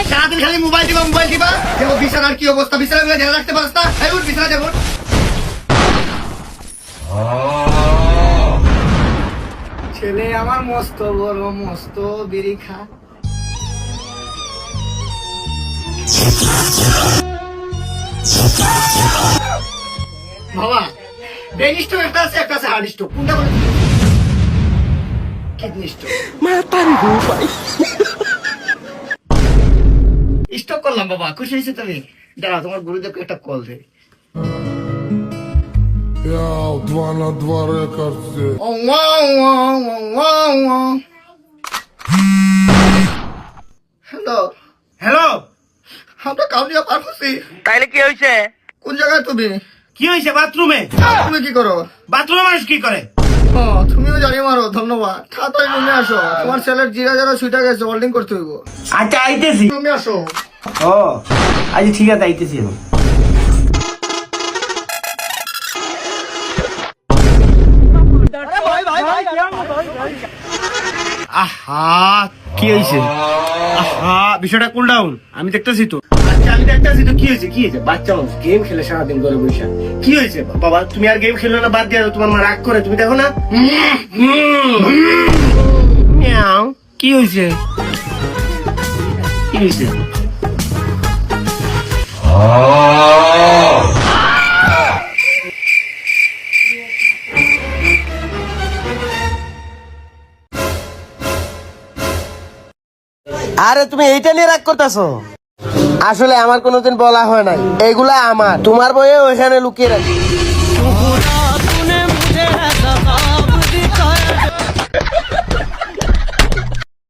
সারাদিন খালি মোবাইল দিবা দেখো বিছানার কি অবস্থা, বিছানাগুলো ঢেলে রাখতে পারছ না? এই উঠ বিছানা যাবো। ছেলে আমার মস্ত বড় মস্ত বিড়ি খা। বাবা ব্রেন স্ট্রোক একটা আছে, একটা আছে হার্ট স্ট্রোক। কোনটা বলে? Kidney stroke. স্টক করলাম বাবা, খুশি হয়েছে তুমি? দাঁড়া তোমার গুরুদেবকে একটা কল দে। Я 2 на 2 рекордсе. হ্যালো হ্যালো, আমরা কাউরিয়া পার করছি। তাইলে কি হয়েছে? কোন জায়গায় তুমি? কি হয়েছে? বাথরুমে। তুমি কি করো? বাথরুমে মানুষ কি করে? ও তুমিও জানি মারো, ধন্যবাদ। তাড়াতাড়ি রুমে আসো, তোমার ছেলের জিরা যারা ছুটে গেছে, ওয়েল্ডিং করতে হইব। আচ্ছা আইতেছি। রুমে আসো। ও আচ্ছা ঠিক আছে, আইতেছি আমি। আহা কি হয়েছে? আহা বিষয়টা কুল ডাউন, আমি দেখতেছি তো। আচ্ছা আমি দেখতেছি তো, কি হয়েছে? কি হয়েছে? বাচ্চা মানুষ গেম খেলে সারাদিন করে বসে। কি হয়েছে বাবা? তুমি আর গেম খেলো না, বাদ দিয়ে তোমার মা রাগ করে, তুমি দেখো না? মিয়াও, কি হয়েছে? কি হয়েছে? আরে তুমি এইটা নিয়ে রাগ করতেছো? আসলে আমার কোনোদিন বলা হয় নাই, এগুলা আমার। তোমার বইয়ে ওইখানে লুকিয়ে রাখি।